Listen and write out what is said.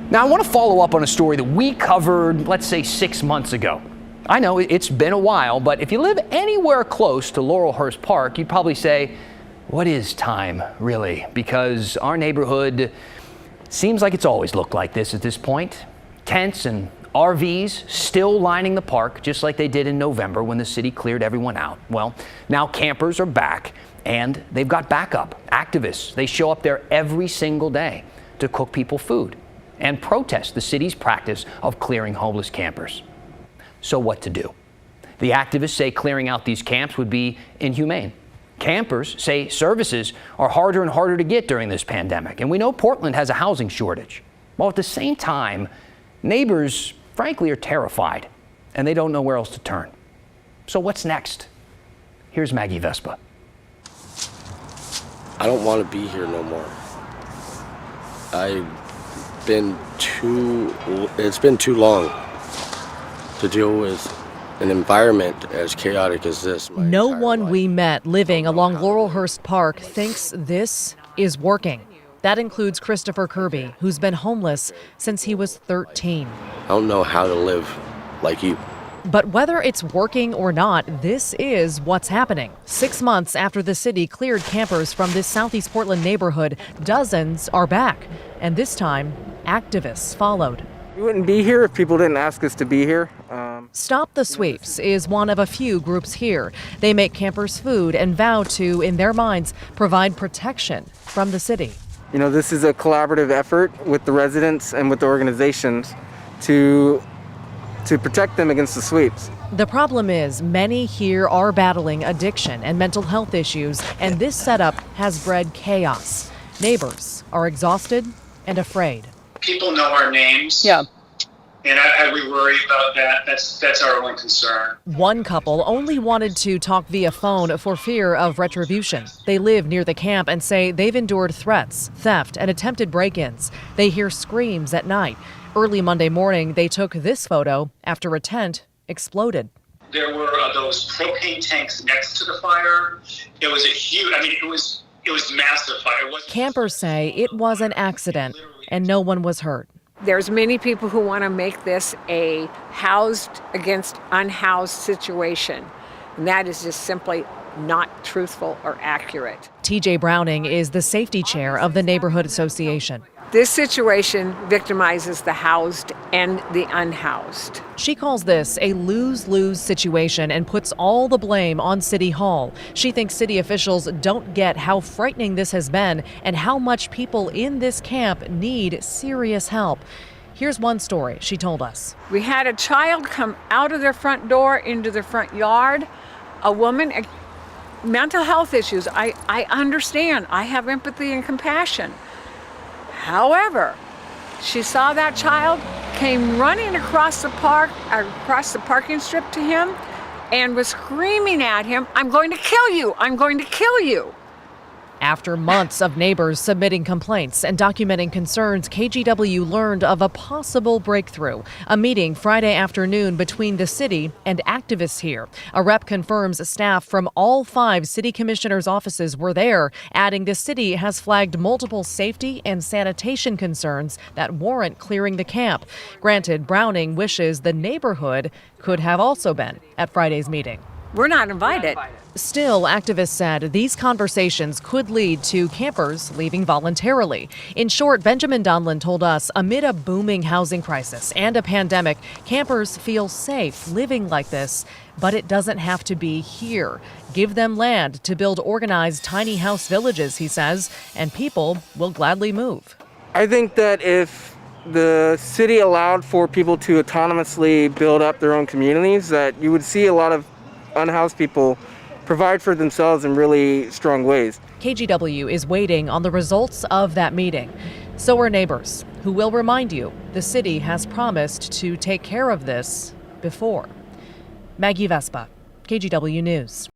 Now, I want to follow up on a story that we covered, let's say, 6 months ago. I know it's been a while, but if you live anywhere close to Laurelhurst Park, you'd probably say, what is time, really? Because our neighborhood seems like it's always looked like this at this point. Tents and RVs still lining the park, just like they did in November when the city cleared everyone out. Well, now campers are back, and they've got backup. Activists, they show up there every single day to cook people food and protest the city's practice of clearing homeless campers. So what to do? The activists say clearing out these camps would be inhumane. Campers say services are harder and harder to get during this pandemic, and we know Portland has a housing shortage. While at the same time, neighbors, frankly, are terrified, and they don't know where else to turn. So what's next? Here's Maggie Vespa. I don't want to be here no more. It's been too long to deal with an environment as chaotic as this. No one we met living along Laurelhurst Park thinks this is working. That includes Christopher Kirby, who's been homeless since he was 13. I don't know how to live like you. But whether it's working or not, this is what's happening. 6 months after the city cleared campers from this Southeast Portland neighborhood, dozens are back. And this time, activists followed. We wouldn't be here if people didn't ask us to be here. Stop the Sweeps is one of a few groups here. They make campers food and vow to, in their minds, provide protection from the city. You know, this is a collaborative effort with the residents and with the organizations to protect them against the sweeps. The problem is many here are battling addiction and mental health issues, and this setup has bred chaos. Neighbors are exhausted and afraid. People know our names. Yeah. And we worry about that. That's our only concern. One couple only wanted to talk via phone for fear of retribution. They live near the camp and say they've endured threats, theft, and attempted break-ins. They hear screams at night. Early Monday morning, they took this photo after a tent exploded. There were those propane tanks next to the fire. It was a huge, it was massive fire. Campers say it was an accident and no one was hurt. There's many people who want to make this a housed against unhoused situation, and that is just simply not truthful or accurate. TJ Browning is the safety chair of the neighborhood association. This situation victimizes the housed and the unhoused. She calls this a lose-lose situation and puts all the blame on City Hall. She thinks city officials don't get how frightening this has been and how much people in this camp need serious help. Here's one story she told us. We had a child come out of their front door into their front yard. A woman, mental health issues. I understand. I have empathy and compassion. However, she saw that child, came running across the parking strip to him, and was screaming at him, "I'm going to kill you! I'm going to kill you!" After months of neighbors submitting complaints and documenting concerns, KGW learned of a possible breakthrough. A meeting Friday afternoon between the city and activists here. A rep confirms staff from all 5 city commissioners' offices were there, adding the city has flagged multiple safety and sanitation concerns that warrant clearing the camp. Granted, Browning wishes the neighborhood could have also been at Friday's meeting. We're not invited. Still, activists said these conversations could lead to campers leaving voluntarily. In short, Benjamin Donlin told us amid a booming housing crisis and a pandemic, campers feel safe living like this, but it doesn't have to be here. Give them land to build organized tiny house villages, he says, and people will gladly move. I think that if the city allowed for people to autonomously build up their own communities, that you would see a lot of unhoused people provide for themselves in really strong ways. KGW is waiting on the results of that meeting. So are neighbors, who will remind you the city has promised to take care of this before. Maggie Vespa, KGW News.